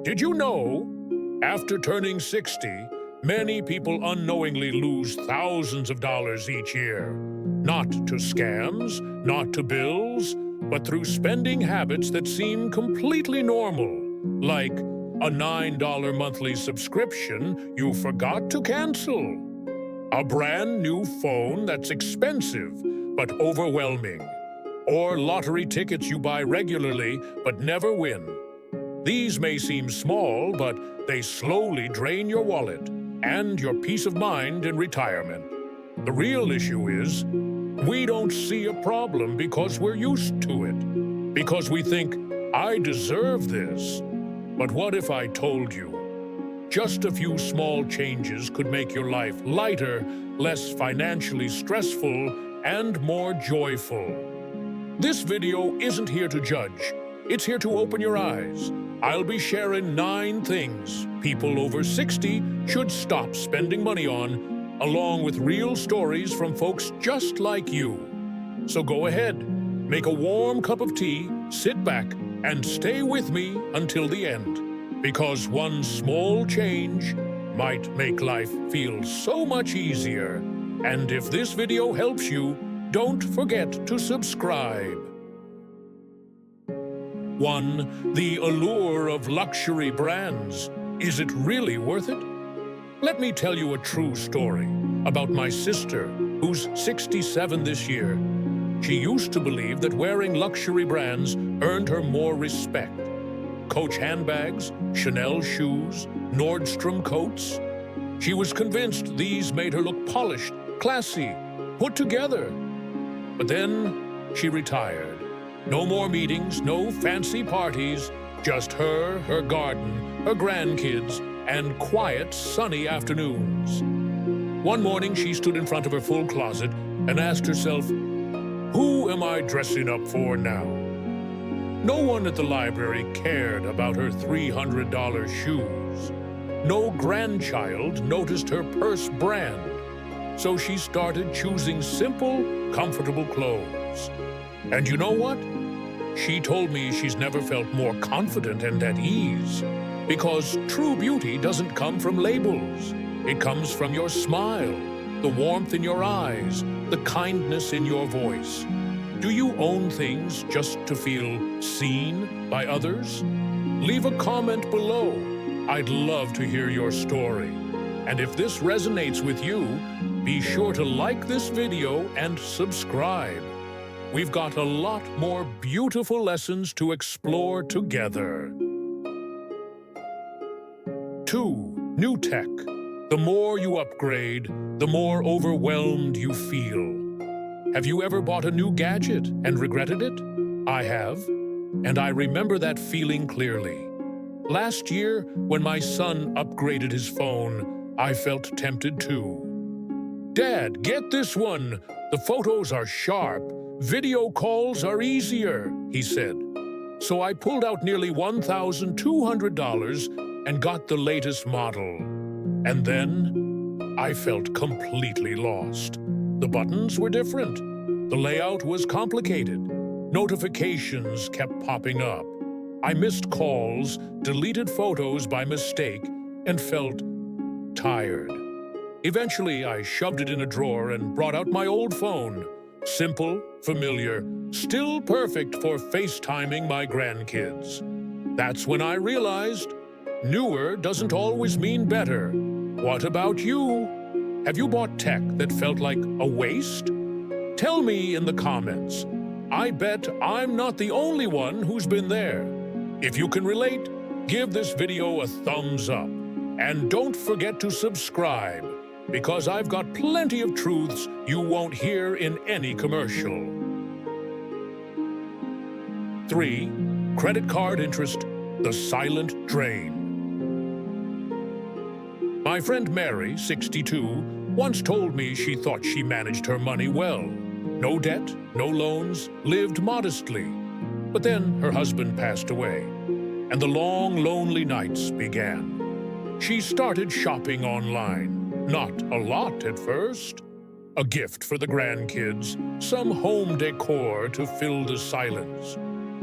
Did you know, after turning 60, many people unknowingly lose thousands of dollars each year? Not to scams, not to bills, but through spending habits that seem completely normal, like a $9 monthly subscription you forgot to cancel, a brand new phone that's expensive but overwhelming, or lottery tickets you buy regularly but never win. These may seem small, but they slowly drain your wallet and your peace of mind in retirement. The real issue is, we don't see a problem because we're used to it, because we think, I deserve this. But what if I told you? Just a few small changes could make your life lighter, less financially stressful, and more joyful. This video isn't here to judge. It's here to open your eyes. I'll be sharing 9 things people over 60 should stop spending money on, along with real stories from folks just like you. So go ahead, make a warm cup of tea, sit back, and stay with me until the end. Because one small change might make life feel so much easier. And if this video helps you, don't forget to subscribe. 1. The allure of luxury brands. Is it really worth it? Let me tell you a true story about my sister, who's 67 this year. She used to believe that wearing luxury brands earned her more respect. Coach handbags, Chanel shoes, Nordstrom coats. She was convinced these made her look polished, classy, put together. But then she retired. No more meetings, no fancy parties, just her garden, her grandkids, and quiet, sunny afternoons. One morning, she stood in front of her full closet and asked herself, who am I dressing up for now? No one at the library cared about her $300 shoes. No grandchild noticed her purse brand. So she started choosing simple, comfortable clothes. And you know what? She told me she's never felt more confident and at ease. Because true beauty doesn't come from labels. It comes from your smile, the warmth in your eyes, the kindness in your voice. Do you own things just to feel seen by others? Leave a comment below. I'd love to hear your story. And if this resonates with you, be sure to like this video and subscribe. We've got a lot more beautiful lessons to explore together. 2. New tech. The more you upgrade, the more overwhelmed you feel. Have you ever bought a new gadget and regretted it? I have, and I remember that feeling clearly. Last year, when my son upgraded his phone, I felt tempted too. Dad, get this one. The photos are sharp. Video calls are easier, he said. So I pulled out nearly $1,200 and got the latest model. And then I felt completely lost. The buttons were different. The layout was complicated. Notifications kept popping up. I missed calls, deleted photos by mistake, and felt tired. Eventually, I shoved it in a drawer and brought out my old phone. Simple, familiar, still perfect for FaceTiming my grandkids. That's when I realized newer doesn't always mean better. What about you? Have you bought tech that felt like a waste? Tell me in the comments. I bet I'm not the only one who's been there. If you can relate, give this video a thumbs up. And don't forget to subscribe, because I've got plenty of truths you won't hear in any commercial. 3. Credit card interest, the silent drain. My friend Mary, 62, once told me she thought she managed her money well. No debt, no loans, lived modestly. But then her husband passed away, and the long, lonely nights began. She started shopping online. Not a lot at first. A gift for the grandkids, some home decor to fill the silence.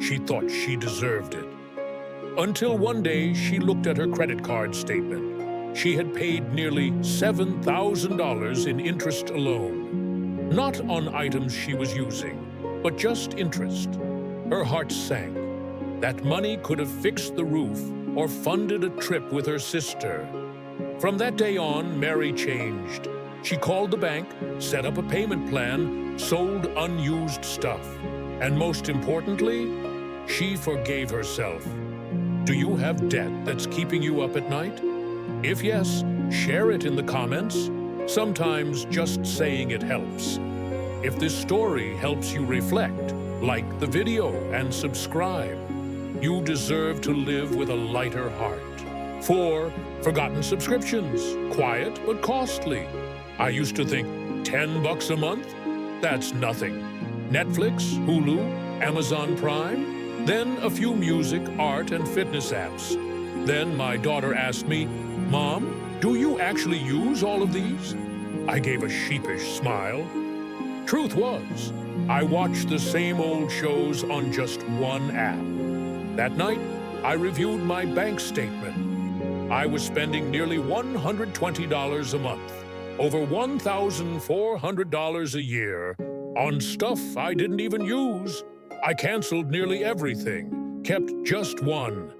She thought she deserved it. Until one day she looked at her credit card statement. She had paid nearly $7,000 in interest alone. Not on items she was using, but just interest. Her heart sank. That money could have fixed the roof or funded a trip with her sister. From that day on, Mary changed. She called the bank, set up a payment plan, sold unused stuff. And most importantly, she forgave herself. Do you have debt that's keeping you up at night? If yes, share it in the comments. Sometimes just saying it helps. If this story helps you reflect, like the video and subscribe. You deserve to live with a lighter heart. 4. Forgotten subscriptions. Quiet but costly. I used to think, $10 a month? That's nothing. Netflix, Hulu, Amazon Prime, then a few music, art, and fitness apps. Then my daughter asked me, Mom, do you actually use all of these? I gave a sheepish smile. Truth was, I watched the same old shows on just one app. That night, I reviewed my bank statement. I was spending nearly $120 a month, over $1,400 a year, on stuff I didn't even use. I canceled nearly everything, kept just one,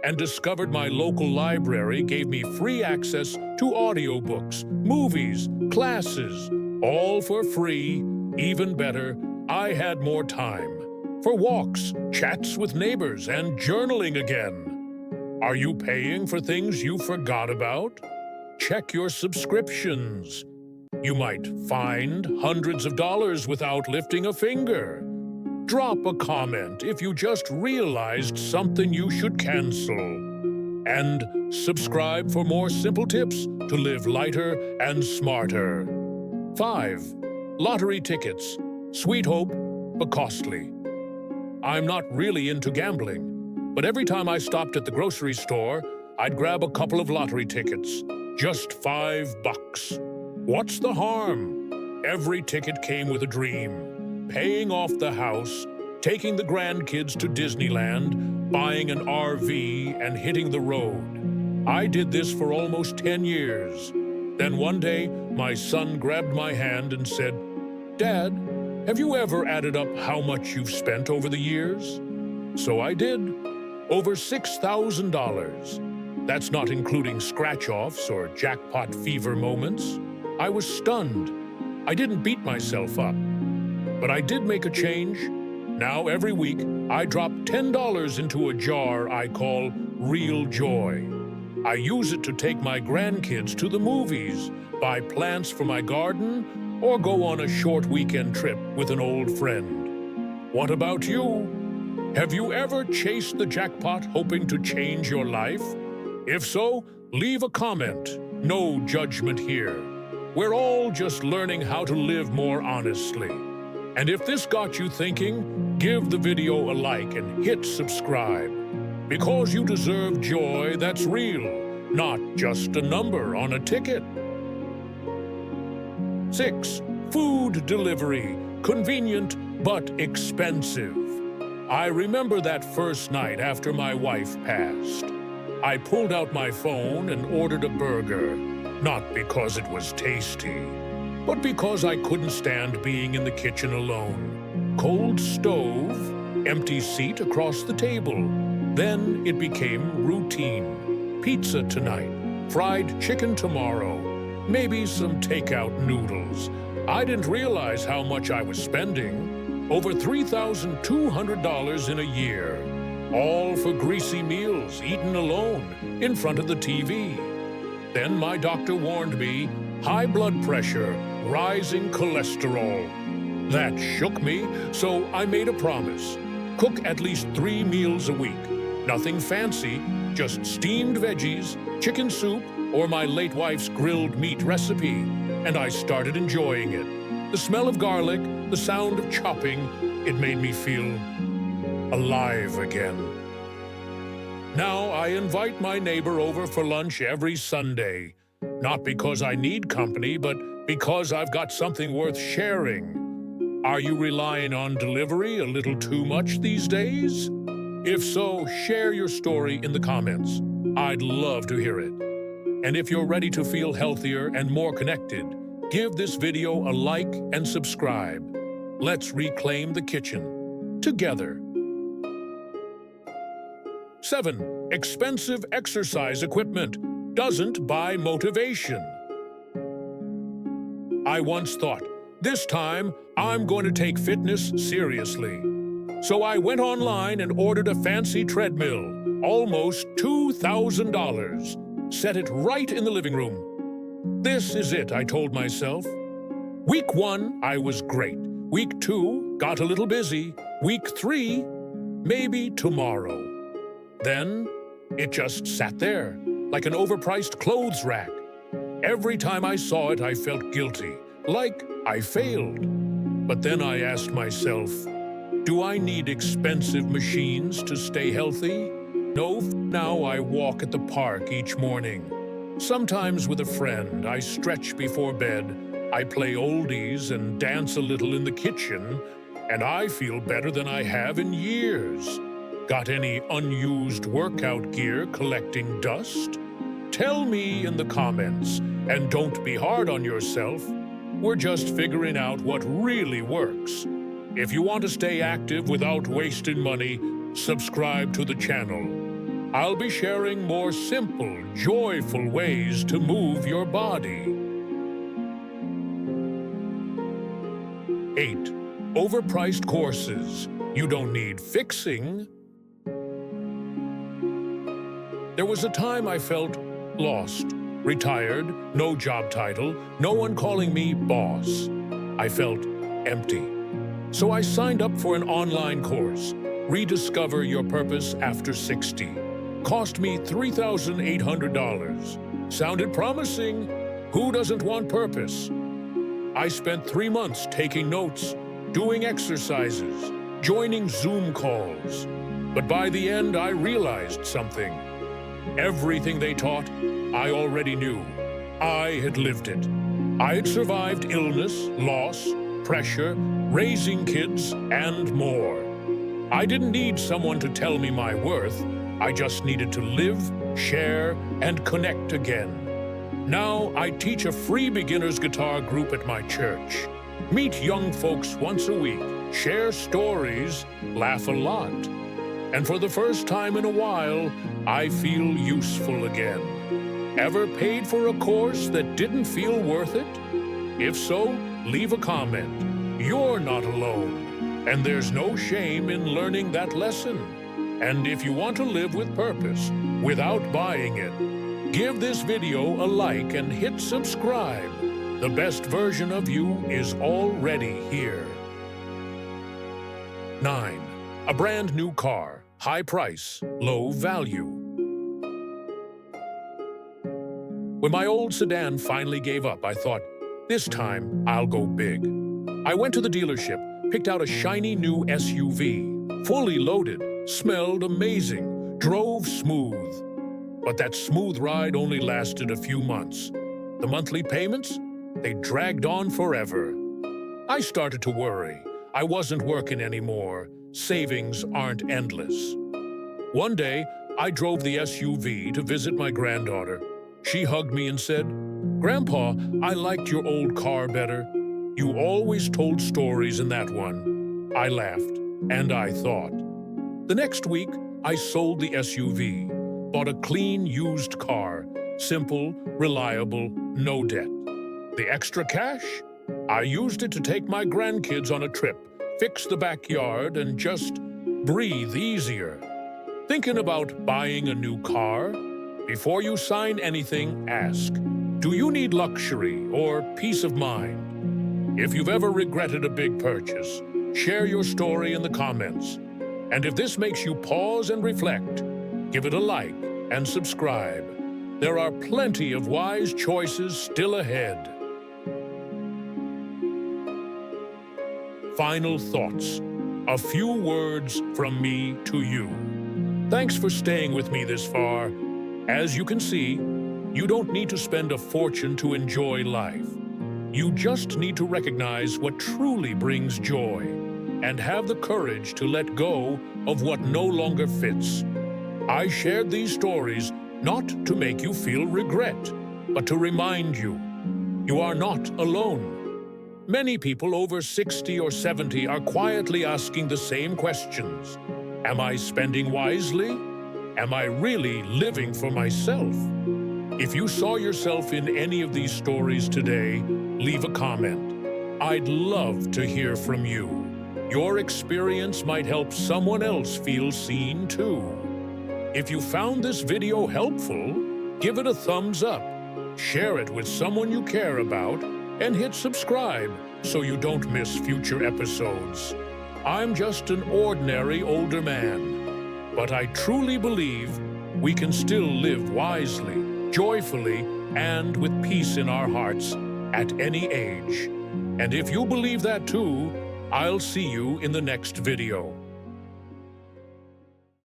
and discovered my local library gave me free access to audiobooks, movies, classes, all for free. Even better, I had more time for walks, chats with neighbors, and journaling again. Are you paying for things you forgot about? Check your subscriptions. You might find hundreds of dollars without lifting a finger. Drop a comment if you just realized something you should cancel. And subscribe for more simple tips to live lighter and smarter. 5. Lottery tickets. Sweet hope, but costly. I'm not really into gambling, but every time I stopped at the grocery store, I'd grab a couple of lottery tickets. Just $5. What's the harm? Every ticket came with a dream. Paying off the house, taking the grandkids to Disneyland, buying an RV, and hitting the road. I did this for almost 10 years. Then one day, my son grabbed my hand and said, Dad, have you ever added up how much you've spent over the years? So I did. Over $6,000. That's not including scratch-offs or jackpot fever moments. I was stunned. I didn't beat myself up. But I did make a change. Now every week, I drop $10 into a jar I call Real Joy. I use it to take my grandkids to the movies, buy plants for my garden, or go on a short weekend trip with an old friend. What about you? Have you ever chased the jackpot hoping to change your life? If so, leave a comment. No judgment here. We're all just learning how to live more honestly. And if this got you thinking, give the video a like and hit subscribe. Because you deserve joy that's real, not just a number on a ticket. 6. Food delivery. Convenient but expensive. I remember that first night after my wife passed. I pulled out my phone and ordered a burger, not because it was tasty, but because I couldn't stand being in the kitchen alone. Cold stove, empty seat across the table. Then it became routine. Pizza tonight, fried chicken tomorrow, maybe some takeout noodles. I didn't realize how much I was spending. Over $3,200 in a year. All for greasy meals eaten alone in front of the TV. Then my doctor warned me, high blood pressure, rising cholesterol. That shook me, so I made a promise. Cook at least 3 meals a week. Nothing fancy, just steamed veggies, chicken soup, or my late wife's grilled meat recipe. And I started enjoying it. The smell of garlic, the sound of chopping, it made me feel alive again. Now I invite my neighbor over for lunch every Sunday. Not because I need company, but because I've got something worth sharing. Are you relying on delivery a little too much these days? If so, share your story in the comments. I'd love to hear it. And if you're ready to feel healthier and more connected, give this video a like and subscribe. Let's reclaim the kitchen together. 7. Expensive exercise equipment doesn't buy motivation. I once thought, this time I'm going to take fitness seriously. So I went online and ordered a fancy treadmill, almost $2,000. Set it right in the living room. This is it, I told myself. Week 1, I was great. Week 2, got a little busy. Week 3, maybe tomorrow. Then, it just sat there, like an overpriced clothes rack. Every time I saw it, I felt guilty, like I failed. But then I asked myself, do I need expensive machines to stay healthy? No, now I walk at the park each morning. Sometimes with a friend, I stretch before bed, I play oldies and dance a little in the kitchen, and I feel better than I have in years. Got any unused workout gear collecting dust? Tell me in the comments, and don't be hard on yourself. We're just figuring out what really works. If you want to stay active without wasting money, subscribe to the channel. I'll be sharing more simple, joyful ways to move your body. 8. Overpriced courses you don't need fixing. There was a time I felt lost, retired, no job title, no one calling me boss. I felt empty. So I signed up for an online course, Rediscover Your Purpose After 60. Cost me $3,800. Sounded promising. Who doesn't want purpose? I spent 3 months taking notes, doing exercises, joining Zoom calls. But by the end, I realized something. Everything they taught, I already knew. I had lived it. I had survived illness, loss, pressure, raising kids, and more. I didn't need someone to tell me my worth. I just needed to live, share, and connect again. Now I teach a free beginner's guitar group at my church. Meet young folks once a week, share stories, laugh a lot. And for the first time in a while, I feel useful again. Ever paid for a course that didn't feel worth it? If so, leave a comment. You're not alone, and there's no shame in learning that lesson. And if you want to live with purpose, without buying it, give this video a like and hit subscribe. The best version of you is already here. 9. A brand new car, high price, low value. When my old sedan finally gave up, I thought, this time I'll go big. I went to the dealership, picked out a shiny new SUV, fully loaded, smelled amazing, drove smooth. But that smooth ride only lasted a few months. The monthly payments? They dragged on forever. I started to worry. I wasn't working anymore. Savings aren't endless. One day, I drove the SUV to visit my granddaughter. She hugged me and said, "Grandpa, I liked your old car better. You always told stories in that one." I laughed, and I thought. The next week, I sold the SUV, bought a clean used car, simple, reliable, no debt. The extra cash? I used it to take my grandkids on a trip, fix the backyard, and just breathe easier. Thinking about buying a new car? Before you sign anything, ask, do you need luxury or peace of mind? If you've ever regretted a big purchase, share your story in the comments. And if this makes you pause and reflect, give it a like and subscribe. There are plenty of wise choices still ahead. Final thoughts. A few words from me to you. Thanks for staying with me this far. As you can see, you don't need to spend a fortune to enjoy life. You just need to recognize what truly brings joy. and have the courage to let go of what no longer fits. I shared these stories not to make you feel regret, but to remind you, you are not alone. Many people over 60 or 70 are quietly asking the same questions. Am I spending wisely? Am I really living for myself? If you saw yourself in any of these stories today, leave a comment. I'd love to hear from you. Your experience might help someone else feel seen too. If you found this video helpful, give it a thumbs up, share it with someone you care about, and hit subscribe so you don't miss future episodes. I'm just an ordinary older man, but I truly believe we can still live wisely, joyfully, and with peace in our hearts at any age. And if you believe that too, I'll see you in the next video.